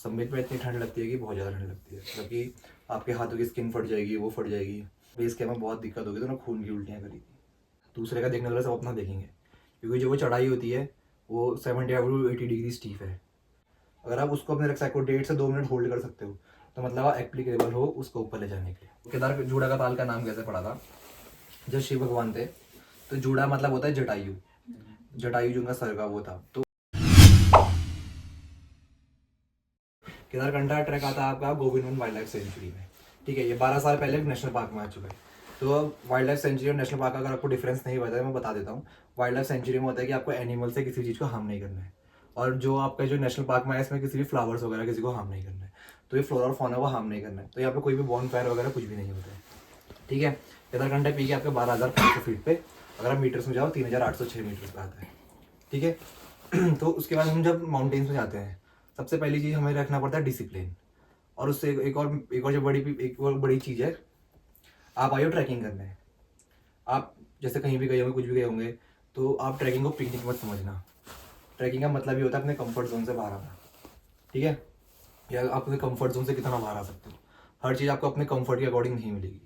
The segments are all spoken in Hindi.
समिट में इतनी ठंड लगती है कि बहुत ज़्यादा ठंड लगती है, मतलब कि आपके हाथों की स्किन फट जाएगी, वो फट जाएगी। बेस कैंप में बहुत दिक्कत होगी, तो ना खून की उल्टियाँ करी थी। दूसरे का देखने वाला सब अपना देखेंगे, क्योंकि जो वो चढ़ाई होती है वो 70 to 80 डिग्री स्टीफ है। अगर आप उसको अपने रक्षा को 1.5 से 2 मिनट होल्ड कर सकते हो, तो मतलब आप एप्लीकेबल हो उसको ऊपर ले जाने के लिए। केदार जूड़ा का ताल का नाम कैसे पड़ा था? जब शिव भगवान थे, तो जूड़ा मतलब होता है जटायु, जटायु जो उनका सर का वो था। तो केदारकंठा ट्रैक आता है आपका गोविंद वाइल्ड लाइफ सेंचुरी में। ठीक है, ये 12 साल पहले नेशनल पार्क में आ चुका है। तो वाइल्ड लाइफ सेंचुरी और नेशनल पार्क का अगर आपको डिफरेंस नहीं पता है, मैं बता देता हूँ। वाइल्ड लाइफ सेंचुरी में होता है कि आपको एनिमल से किसी चीज़ को हार्म नहीं करना है, और जो आपका जो नेशनल पार्क में है इसमें किसी भी फ्लावर्स वगैरह किसी को हार्म नहीं करना है। तो ये फ्लोरा और फौना को हार्म नहीं करना है, तो यहाँ पे कोई भी बॉन फायर वगैरह कुछ भी नहीं होता है। ठीक है, केदारकंठा पी के आपके 12,500 फीट पे, अगर आप मीटर्स में जाओ 3,806 मीटर्स पे आता है। ठीक है तो उसके बाद हम जब माउंटेन्स में जाते हैं, सबसे पहली चीज़ हमें रखना पड़ता है डिसिप्लिन। और उससे एक और एक और बड़ी चीज़ है, आप आए हो ट्रैकिंग करने। आप जैसे कहीं भी गए होंगे, कुछ भी गए होंगे, तो आप ट्रैकिंग को पिकनिक मत समझना। ट्रैकिंग का मतलब ये होता है अपने कंफर्ट जोन से बाहर आना। ठीक है, या आप अपने कंफर्ट जोन से कितना बाहर आ सकते हो। हर चीज़ आपको अपने कंफर्ट के अकॉर्डिंग नहीं मिलेगी।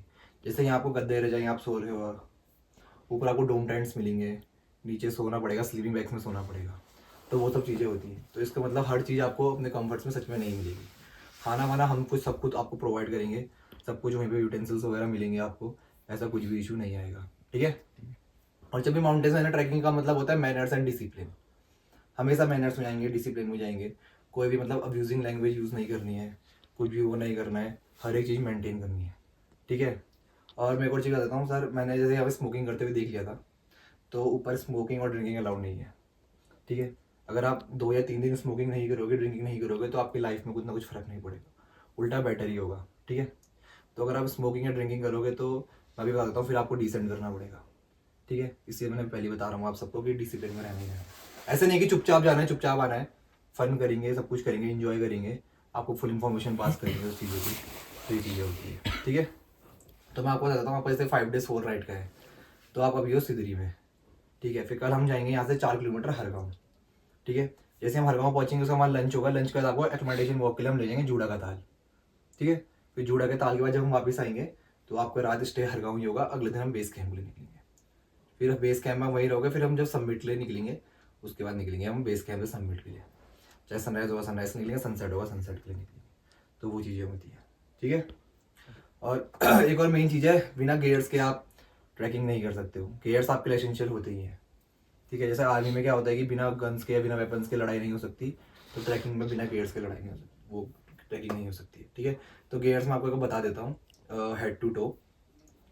जैसे यहाँ आपको गद्दे रह जाएंगे, आप सो रहे हो, ऊपर आपको डोम टेंट्स मिलेंगे, नीचे सोना पड़ेगा, स्लीपिंग बैग्स में सोना पड़ेगा। तो वो सब चीज़ें होती हैं। तो इसका मतलब हर चीज़ आपको अपने कंफर्ट्स में सच में नहीं मिलेगी। खाना वाना हम कुछ सब कुछ आपको प्रोवाइड करेंगे, सब कुछ वहीं पे यूटेंसिल्स वगैरह मिलेंगे आपको, ऐसा कुछ भी इशू नहीं आएगा। ठीक है, और जब भी माउंटेन्स में ट्रैकिंग का मतलब होता है मैनर्स एंड डिसिप्लिन। हमेशा मैनर्स में जाएंगे, डिसिप्लिन में जाएंगे। कोई भी मतलब अब्यूजिंग लैंग्वेज यूज़ नहीं करनी है, कुछ भी वो नहीं करना है, हर एक चीज़ मेंटेन करनी है। ठीक है, और मैं एक और चीज़ बताता हूँ सर, मैंने जैसे यहाँ पे स्मोकिंग करते हुए देख लिया था, तो ऊपर स्मोकिंग और ड्रिंकिंग अलाउड नहीं है। ठीक है, अगर आप 2 या 3 दिन स्मोकिंग नहीं करोगे, ड्रिंकिंग नहीं करोगे, तो आपकी लाइफ में कुछ ना कुछ फर्क नहीं पड़ेगा, उल्टा बेटर ही होगा। ठीक है, तो अगर आप स्मोकिंग या ड्रिंकिंग करोगे, तो मैं भी बता देता हूँ, फिर आपको डिसेंट करना पड़ेगा। ठीक है, इसलिए मैंने पहले बता रहा हूँ आप सबको कि डिसिप्लिन में रहना ही है। ऐसे नहीं कि चुपचाप जाना है, चुपचाप आना है। फन करेंगे, सब कुछ करेंगे, इंजॉय करेंगे, आपको फुल इन्फॉर्मेशन पास करेंगे उस चीज़ों की। तो ये चीज़ें होती है। ठीक है, तो मैं आपको बताता हूँ, आपको जैसे 5 days 4 राइड का है, तो आप अभी हो सिदरी में। ठीक है, फिर कल हम जाएंगे यहाँ से 4 किलोमीटर हरगांव। ठीक है, जैसे हम हरगांव पहुंचेंगे, उसका हमारा लंच होगा, लंच के बाद आपको एक्लोमेडेशन वॉक के लिए हम ले जाएंगे जूड़ा का ताल। ठीक है, फिर जूड़ा के ताल के बाद जब हम वापस आएंगे, तो आपको रात स्टे हरगांव ही होगा। अगले दिन हम बेस कैंप के लिए निकलेंगे, फिर बेस कैंप में वहीं रहोगे। फिर हम जब सबमिट के लिए निकलेंगे, उसके बाद निकलेंगे हम बेस कैंप से सबमिट के लिए। चाहे सनराइज होगा सनराइज से निकलेंगे, सनसेट होगा सनसेट के लिए निकलेंगे। तो वो चीज़ें होती हैं। ठीक है, और एक और मेन चीज़ है, बिना गेयर्स के आप ट्रैकिंग नहीं कर सकते हो। गेयर्स आपके लिए एसेंशियल होते ही हैं। ठीक है, जैसे आर्मी में क्या होता है कि बिना गन्स के या बिना वेपन्स के लड़ाई नहीं हो सकती, तो ट्रैकिंग में बिना गेयर्स के लड़ाई नहीं हो सकती, वो ट्रैकिंग नहीं हो सकती। ठीक है, तो गेयर्स में आपको बता देता हूँ। हेड टू टो,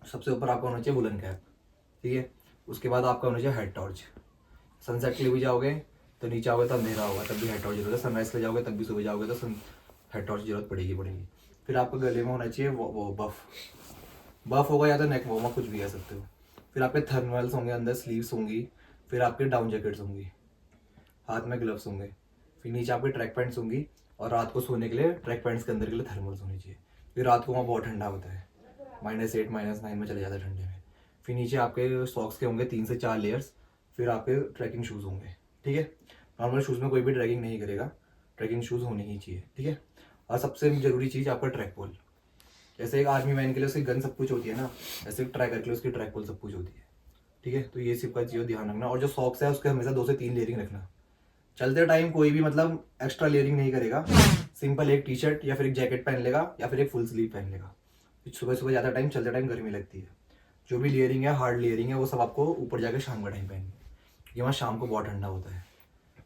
सबसे ऊपर आपका होना चाहिए वुलन कैप। ठीक है, उसके बाद आपका होना चाहिए हेड टॉर्च। सनसेट के लिए भी जाओगे तो नीचे आओगे तो अंधेरा होगा, तब भी हेड टॉर्च जरूरत है। सनराइज के लिए जाओगे तब भी सुबह जाओगे तो हेड टॉर्च की जरूरत पड़ेगी। फिर आपके गले में होना चाहिए वो बफ, बफ होगा या तो नेक वॉर्मर, कुछ भी कह सकते हो। फिर आपके थर्मल्स होंगे, अंदर स्लीव्स होंगी। फिर आपके डाउन जैकेट्स होंगी, हाथ में ग्लव्स होंगे। फिर नीचे आपके ट्रैक पैंट्स होंगी, और रात को सोने के लिए ट्रैक पैंट्स के अंदर के लिए थर्मल्स होनी चाहिए। फिर रात को वहाँ बहुत ठंडा होता है, -8 -9 में चले जाता है ठंडे में। फिर नीचे आपके सॉक्स के होंगे 3 से 4 लेयर्स। फिर आपके ट्रैकिंग शूज़ होंगे। ठीक है, नॉर्मल शूज़ में कोई भी ट्रैकिंग नहीं करेगा, ट्रैकिंग शूज़ होने ही चाहिए। ठीक है, और सबसे ज़रूरी चीज़ आपका ट्रैक पोल। जैसे एक आर्मी मैन के लिए उसकी गन सब कुछ होती है ना, ऐसे एक ट्रैकर के लिए उसकी ट्रैक पोल सब कुछ होती है। ठीक है, तो ये सब का चीज़ ध्यान रखना। और जो सॉक्स है उसके हमेशा 2 से 3 लेयरिंग रखना। चलते टाइम कोई भी मतलब एक्स्ट्रा लेयरिंग नहीं करेगा, सिंपल एक टी शर्ट या फिर एक जैकेट पहन लेगा, या फिर एक फुल स्लीव पहन लेगा। सुबह सुबह ज़्यादा टाइम चलते टाइम गर्मी लगती है, जो भी लेयरिंग है, हार्ड लेयरिंग है, वो सब आपको ऊपर जाके शाम का टाइम पहननी है, क्योंकि वहाँ शाम को बहुत ठंडा होता है।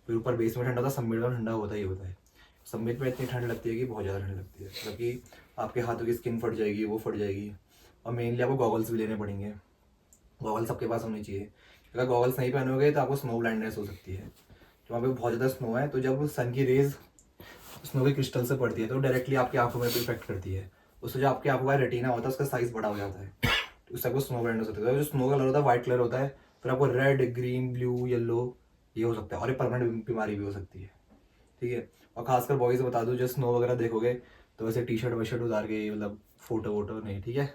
फिर ऊपर बेस में ठंडा होता है, समिट में ठंडा होता ही होता है। समिट में इतनी ठंड लगती है कि बहुत ज़्यादा ठंड लगती है, मतलब कि आपके हाथों की स्किन फट जाएगी, वो फट जाएगी। और मेनली आपको गॉगल्स भी लेने पड़ेंगे, गॉगल्स आपके पास होनी चाहिए। अगर गॉगल्स नहीं पहनोगे तो आपको स्नो ब्लाइंडनेस हो सकती है। तो वहाँ पे बहुत ज़्यादा स्नो है, तो जब सन की रेज स्नो के क्रिस्टल से पड़ती है, तो डायरेक्टली आपकी आंखों में इफेक्ट करती है। उससे जो आपकी आंखों का रेटिना होता है उसका साइज बड़ा हो जाता है, तो उससे आपको स्नो ब्लाइंडनेस होती है। जो स्नो कलर होता है व्हाइट कलर होता है, फिर आपको रेड, ग्रीन, ब्लू, येलो ये हो सकता है, और ये परमानेंट बीमारी भी हो सकती है। ठीक है, और खासकर बॉयज़ बता दूँ, जो स्नो वगैरह देखोगे तो वैसे टी शर्ट वशर्ट उतार के मतलब फोटो वोटो नहीं। ठीक है,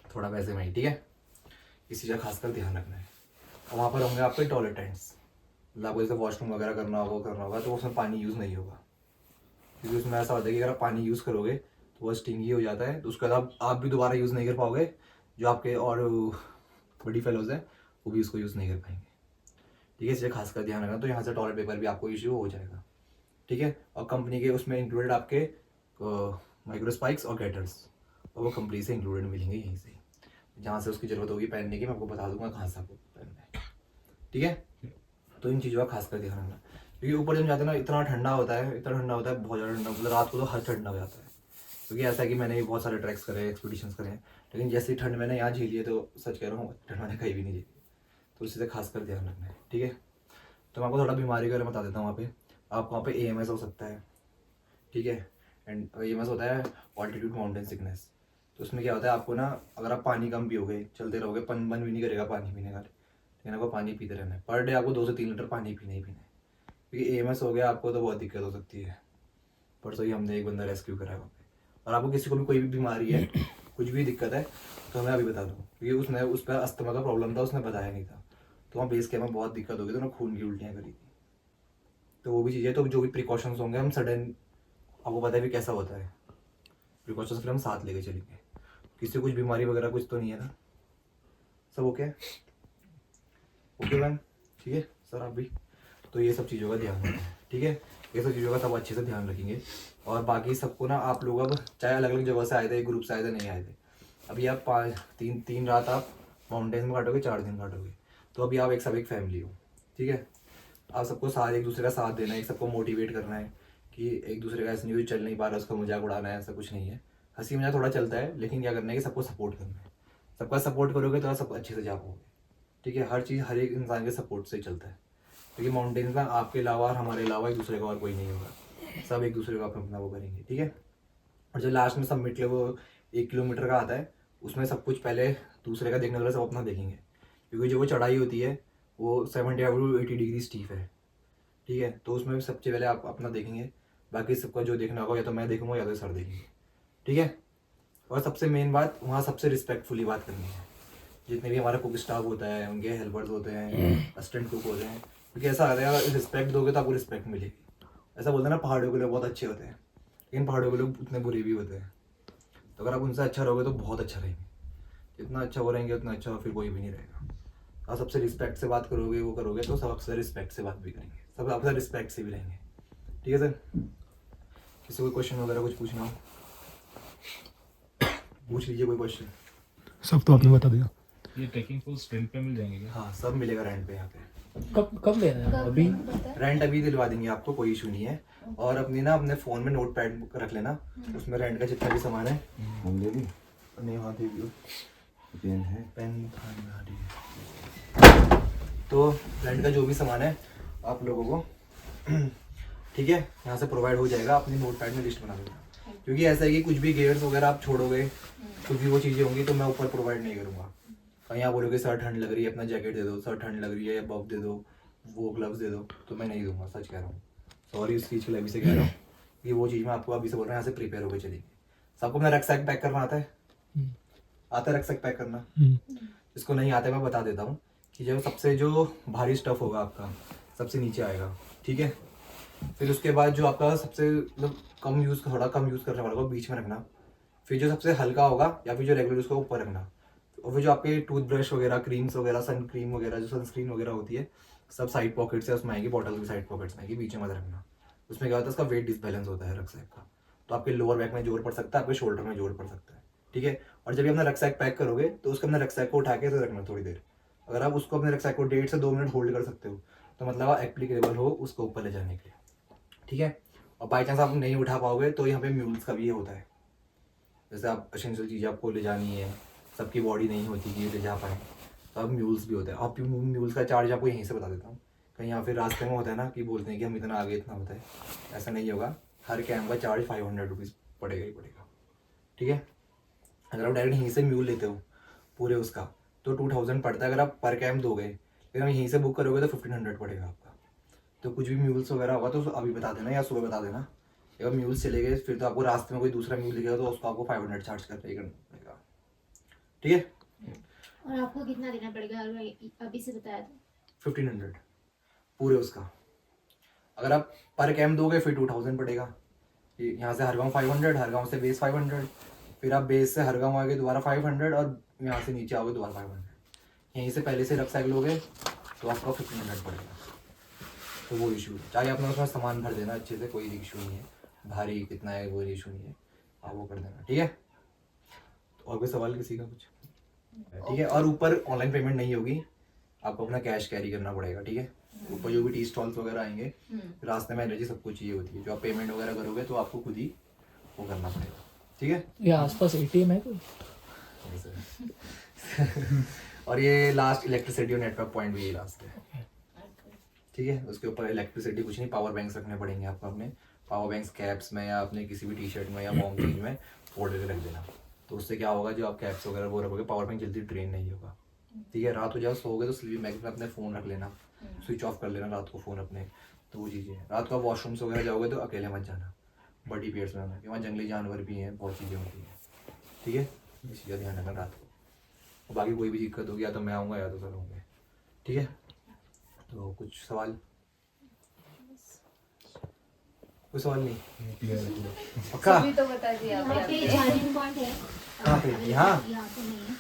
थोड़ा वैसे में ही। ठीक है, इस चीज़ का खासकर ध्यान रखना है। और वहाँ पर होंगे आपके टॉयलेट टेंट्स, मतलब आपको जैसे वॉशरूम वगैरह करना होगा तो उसमें पानी यूज़ नहीं होगा। क्योंकि उसमें ऐसा होता है कि अगर आप पानी यूज़ करोगे तो वो स्टिंगी हो जाता है, तो उसके बाद आप भी दोबारा यूज़ नहीं कर पाओगे, जो आपके और बड़ी फेलोज हैं वो भी उसको यूज़ नहीं कर पाएंगे। ठीक है, इसलिए खासकर ध्यान रखना। तो यहाँ से टॉयलेट पेपर भी आपको इश्यू हो जाएगा। ठीक है, और कंपनी के उसमें इंक्लूडेड आपके माइक्रोस्पाइक्स और गेटर्स, और वो कंपनी से इंक्लूडेड मिलेंगे यहीं से। जहाँ से उसकी ज़रूरत होगी पहनने की मैं आपको बता दूंगा कहाँ से आपको पहनना है। ठीक है, तो इन चीज़ों का खासकर ध्यान रखना, क्योंकि ऊपर जब जाते हैं ना इतना ठंडा होता है, इतना ठंडा होता है, बहुत ज़्यादा ठंडा, मतलब रात को तो हर ठंडा हो जाता है। क्योंकि ऐसा है कि मैंने भी बहुत सारे ट्रैक्स करे, एक्सपीडिशंस करे हैं, लेकिन जैसी ठंड मैंने यहाँ झेली है तो सच कह रहा हूँ ठंड मैंने कहीं भी नहीं झेली। तो इसी से खासकर ध्यान रखना है। ठीक है, तो मैं आपको थोड़ा बीमारी के बारे में बता देता हूँ। वहाँ पे आपको वहाँ पे AMS हो सकता है। ठीक है, एंड AMS होता है ऑल्टीट्यूड माउंटेन सिकनेस। तो उसमें क्या होता है, आपको ना अगर आप पानी कम पियोगे, चलते रहोगे, मन भी नहीं करेगा पानी पीने का, लेकिन आपको पानी पीते रहना है। पर डे आपको 2 से 3 लीटर पानी पीना ही पीना है, क्योंकि AMS हो गया आपको तो बहुत दिक्कत हो सकती है। परसों ही हमने एक बंदा रेस्क्यू करा है वहाँ पे। और आपको किसी को भी कोई भी बीमारी है, कुछ भी दिक्कत है, तो हमें अभी बता दो, क्योंकि उसने उस पर अस्थमा का प्रॉब्लम था, उसने बताया नहीं था। तो वहाँ बेस कैम्प में बहुत दिक्कत हो गई, तो उन्होंने खून की उल्टियाँ करी थी। तो वो भी चीज़ें, तो जो भी प्रिकॉशंस होंगे हम सडन, आपको पता है भी कैसा होता है, प्रिकॉशंस फिर हम साथ लेके चलेंगे। किसी को कुछ बीमारी वगैरह कुछ तो नहीं है ना? सब ओके? ओके मैम, ठीक है सर, आप भी। तो ये सब चीज़ों का ध्यान रखें। ठीक है, ये सब चीज़ों का सब अच्छे से ध्यान रखेंगे। और बाकी सबको ना, आप लोग अब चाहे अलग अलग जगह से आए थे, ग्रुप से आए थे, नहीं आए थे, अभी आप 3 रात आप माउंटेन्स में काटोगे, 4 दिन काटोगे, तो अभी आप एक फैमिली हो। ठीक है, आप सबको साथ, एक दूसरे का साथ देना है, एक सबको मोटिवेट करना है कि एक दूसरे का ऐसा नहीं, चल नहीं पा रहा उसका मजाक उड़ाना है, ऐसा कुछ नहीं है। हंसी मजाक थोड़ा चलता है, लेकिन क्या करना है कि सबको सपोर्ट करना है। सबका सपोर्ट करोगे तो आप सब अच्छे से जा पाओगे। ठीक है, हर चीज़ हर एक इंसान के सपोर्ट से चलता है, क्योंकि माउंटेन्स में आपके अलावा और हमारे अलावा एक दूसरे का और कोई नहीं होगा, सब एक दूसरे का अपना वो करेंगे। ठीक है, और जो लास्ट में सबमिट के वो 1 किलोमीटर का आता है, उसमें सब कुछ पहले दूसरे का देखने वाले सब अपना देखेंगे, क्योंकि जो वो चढ़ाई होती है वो 70 to 80 डिग्री स्टीफ है। ठीक है, तो उसमें सबसे पहले आप अपना देखेंगे, बाकी सबका जो देखना होगा या तो मैं देखूंगा या तो सर देखेंगे। ठीक है, और सबसे मेन बात, वहाँ सबसे रिस्पेक्टफुली बात करनी है। जितने भी हमारा कुक स्टाफ होता है, उनके हेल्पर्स होते हैं, असिस्टेंट कुक होते हैं, क्योंकि ऐसा आता है अगर रिस्पेक्ट दोगे तो आपको रिस्पेक्ट मिलेगी। ऐसा बोलते हैं ना, पहाड़ों के लोग बहुत अच्छे होते हैं, लेकिन पहाड़ों के लोग उतने बुरे भी होते हैं। तो अगर आप उनसे अच्छा रहोगे तो बहुत अच्छा रहेंगे। जितना अच्छा वो रहेंगे उतना अच्छा फिर कोई भी नहीं रहेगा। आप सबसे रिस्पेक्ट से बात करोगे, वो करोगे, तो सब आपसे रिस्पेक्ट से बात भी करेंगे, सब आपसे रिस्पेक्ट से भी रहेंगे। ठीक है सर, किसी को क्वेश्चन वगैरह कुछ पूछना हो पूछ लीजिए, कोई क्वेश्चन। सब तो आपने बता दिया। ये ट्रैकिंग फुल रेंट पे मिल जाएंगे क्या? हाँ, सब मिलेगा रेंट पे यहाँ पे। कब कब लेना है अभी? रेंट अभी दिलवा देंगे आपको, कोई इशू नहीं है। और अपनी ना अपने फ़ोन में नोट पैड रख लेना, उसमें रेंट का जितना भी सामान है हम ले ली। नहीं, वहाँ दे दियो, पेन है, पेन हाँ ठीक है। तो रेंट का जो भी सामान है आप लोगों को ठीक है यहाँ से प्रोवाइड हो जाएगा, अपनी नोट पैड में लिस्ट बना देना। क्योंकि ऐसा है कि कुछ भी गेयर्स वगैरह आप छोड़ोगे, कुछ भी वो चीज़ें होंगी तो मैं ऊपर प्रोवाइड नहीं करूँगा। कहीं आप बोलोगे सर ठंड लग रही है, अपना जैकेट दे दो, सर ठंड लग रही है, या बफ दे दो, वो ग्लव्स दे दो, तो मैं नहीं दूंगा, सच कह रहा हूँ। सॉरी उस चीज़ के लिए अभी से कह रहा हूँ कि वो चीज़ मैं आपको अभी से बोल रहा हूँ, यहाँ से प्रिपेयर होकर चलेगी। सबको अपना रक्सैक पैक करना आता है? आता है रक्सैक पैक करना? जिसको नहीं आता है मैं बता देता हूँ कि जो भारी स्टफ होगा आपका सबसे नीचे आएगा। ठीक है, फिर उसके बाद जो आपका सबसे मतलब थोड़ा कम यूज़ करने वाला होगा बीच में रखना, फिर जो सबसे हल्का होगा या फिर जो रेगुलर उसको ऊपर रखना, और फिर जो आपके टूथब्रश वगैरह, क्रीम्स वगैरह, सन क्रीम वगैरह, जो सनस्क्रीन वगैरह होती है, सब साइड पॉकेट से उसमें आएगी, बॉटल की साइड पॉकेट्स में आएगी, बीच में मत रखना। उसमें क्या होता है, उसका वेट डिसबैलेंस होता है रक्सैक का, तो आपके लोअर बैक में जोर पड़ सकता है, आपके शोल्डर में जोर पड़ सकता है। ठीक है, और जब भी अपना रक्सैक पैक करोगे तो उसको अपने रक्सैक को उठा के ऐसे रखना थोड़ी देर। अगर आप उसको अपने रक्सैक को 1.5 से 2 मिनट होल्ड कर सकते हो तो मतलब आप एप्लीकेबल हो उसको ऊपर ले जाने के लिए। ठीक है, और बाई चांस आप नहीं उठा पाओगे तो यहाँ पे म्यूल्स का भी ये होता है, जैसे आप एसेंशियल चीज़ें आपको ले जानी है, सबकी बॉडी नहीं होती कि ले जा पाए, तो अब म्यूल्स भी होता है। आप म्यूल्स का चार्ज आपको यहीं से बता देता हूँ, कहीं यहाँ फिर रास्ते में होता है ना कि बोलते हैं कि हम इतना आगे इतना होता है, ऐसा नहीं होगा। हर कैम्प का चार्ज 500 रुपीज़ पड़ेगा ही पड़ेगा। ठीक है, अगर आप डायरेक्ट यहीं से म्यूल लेते हो पूरे उसका तो 2000 पड़ता है अगर आप पर कैम्प दोगे, लेकिन यहीं से बुक करोगे तो 1500 पड़ेगा आपका। तो कुछ भी म्यूल्स वगैरह होगा तो अभी बता देना या सुबह बता देना। अगर म्यूल्स चले गए फिर तो आपको रास्ते में कोई दूसरा म्यूल दिखेगा तो उसको आपको 500 चार्ज करना पड़ेगा। ठीक है, और आपको कितना देना पड़ेगा अभी से बताया था? 1500 पूरे उसका। अगर आप पर कैम्प दोगे फिर 2000 पड़ेगा, यहाँ से हरगांव 500, हरगांव से बेस 500, फिर आप बेस से हरगांव आगे दोबारा 500 और यहाँ से नीचे आओगे दोबारा 500। यहीं से पहले से रक्सैक लोगे तो आपका 1500 पड़ेगा। तो वो इशू है, चाहे अपना उसमें सामान भर देना अच्छे से, कोई इशू नहीं है, भारी कितना है वो इशू नहीं है, आप वो कर देना, ठीक है। और कोई सवाल किसी का कुछ? ठीक है। और ऊपर ऑनलाइन पेमेंट नहीं होगी, आपको अपना कैश कैरी करना पड़ेगा, ठीक है। ऊपर जो भी टी स्टॉल्स वगैरह आएंगे, रास्ते में एनर्जी सब कुछ चाहिए होती है, जो आप पेमेंट वगैरह करोगे तो आपको खुद ही वो करना पड़ेगा, ठीक है। ये आसपास एटीएम है कोई? और ये लास्ट इलेक्ट्रिसिटी और नेटवर्क पॉइंट भी लास्ट है, ठीक है। उसके ऊपर इलेक्ट्रिसिटी कुछ नहीं, पावर बैंक्स रखने पड़ेंगे आपको अपने, पावर बैंक्स कैप्स में या अपने किसी भी टी शर्ट में या मॉम चीज में फोल्ड करके रख देना। तो उससे क्या होगा, जो आप कैप्स वगैरह वो रखोगे, पावर बैंक जल्दी ड्रेन नहीं होगा, ठीक है। रात को जब सोओगे तो स्लीपिंग बैग में अपने फ़ोन रख लेना, स्विच ऑफ कर लेना रात को फ़ोन अपने। तो वो चीज़ें हैं। रात को आप वॉशरूम्स वगैरह जाओगे तो अकेले मत जाना, बड़ी पेड्स में, वहाँ जंगली जानवर भी हैं, बहुत चीज़ें होती हैं, ठीक है। ये चीज़ें ध्यान रखना रात को। और बाकी कोई भी दिक्कत होगी या तो मैं आऊँगा या तो सर होंगे, ठीक है। तो कुछ सवाल? कोई सवाल नहीं? पक्का? सभी तो बता दिया यहाँ पे आपने। चार्जिंग पॉइंट है। कहाँ पे? यहाँ? यहाँ पे नहीं है।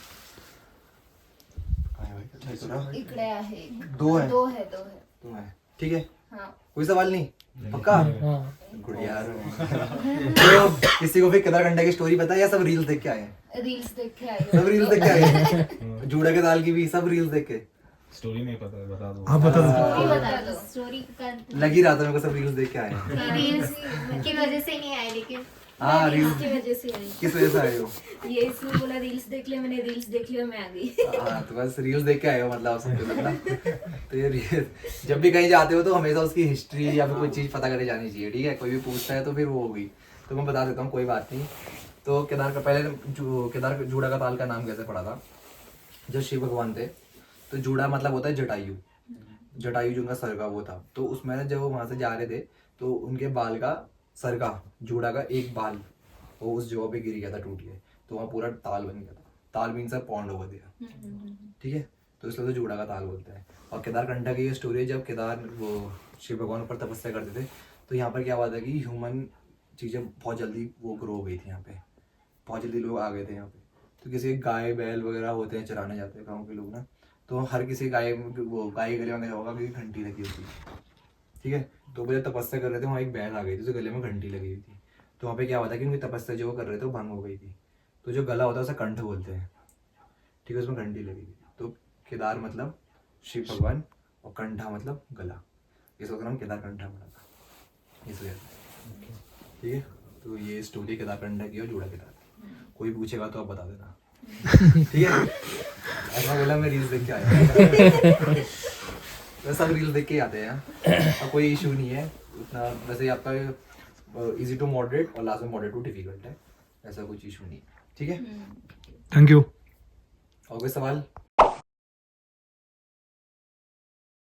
कहाँ है भाई? नहीं तो रहा। इकडे आहे दो है? दो है तो है, ठीक है। हाँ कोई सवाल नहीं? पक्का? हाँ गुड यार। तो किसी को भी केदारकंडा की स्टोरी पता है या सब रील्स देख के आए हैं? रील्स देख के आई सब रील्स देख के आए हैं? जूड़ा के दाल की भी सब रील्स देख के? स्टोरी नहीं पता है, बता दो। आप बता दो। स्टोरी हाँ, बता दो, स्टोरी का लग ही रहा था मेरे को सब रील्स देख के आए हैं। रील्स की वजह से नहीं आए, लेकिन हाँ रील्स रील्स की वजह से आई। किस वजह से आए हो? ये इसने बोला रील्स देख लिया, मैंने रील्स देख लिया, मैं आ गई। हाँ तो बस रील्स देख के आए हो मतलब आप सबके लोग ना। तो ये जब भी कहीं जाते हो तो हमेशा उसकी हिस्ट्री या फिर कोई चीज़ पता करके जानी चाहिए, ठीक है। कोई भी पूछता है तो फिर वो होगी, तो मैं बता देता हूँ, कोई बात नहीं। तो केदार का पहले केदार जूड़ा का ताल का नाम कैसे पड़ा था? जब शिव भगवान थे तो जूड़ा मतलब होता है जटायु, जटायु जो उनका सर का वो था। तो उसमें ना जब वो वहाँ से जा रहे थे तो उनके बाल का सर का जूड़ा का एक बाल वो उस जगह पे गिर गया था, टूट गया, तो वहाँ पूरा ताल बन गया था। ताल मीन सर पौंड हो गया, ठीक है। तो इसलिए तो जूड़ा का ताल बोलते हैं। और केदारकंठा की ये स्टोरी है, जब केदार वो शिव भगवान पर तपस्या करते थे तो यहाँ पर क्या हुआ था कि ह्यूमन चीज़ें बहुत जल्दी वो ग्रो हो गई थी, यहाँ पे बहुत जल्दी लोग आ गए थे यहाँ पे। तो किसी गाय बैल वगैरह होते हैं, चराने जाते हैं गाँव के लोग ना, तो हर किसी गाय वो गाय गले में देखा होगा कि घंटी लगी होती है, ठीक है। तो वो जब तपस्या कर रहे थे वहाँ एक बैल आ गई थी, तो गले में घंटी लगी हुई थी। तो वहाँ पे क्या हुआ था कि उनकी तपस्या जो वो कर रहे थे वो भंग हो गई थी। तो जो गला होता है उसे कंठ बोलते हैं, ठीक है, उसमें घंटी लगी थी। तो केदार मतलब शिव भगवान और कंठा मतलब गला, इस वक्त नाम केदारकंठा पड़ा था इस वजह से, ठीक है। तो ये स्टोरी केदारकंठा की और जूड़ा केदार। कोई पूछेगा तो आप बता देना, ठीक है। ऐसा बोला मैं रील्स देख के आया। वैसे सब रील्स देख के ही आते हैं, और कोई इशू नहीं है उतना। वैसे आपका इजी टू मॉडरेट और लास्ट में मॉडरेट टू डिफिकल्ट है, ऐसा कुछ इशू नहीं है, ठीक है। Thank you. और कोई सवाल?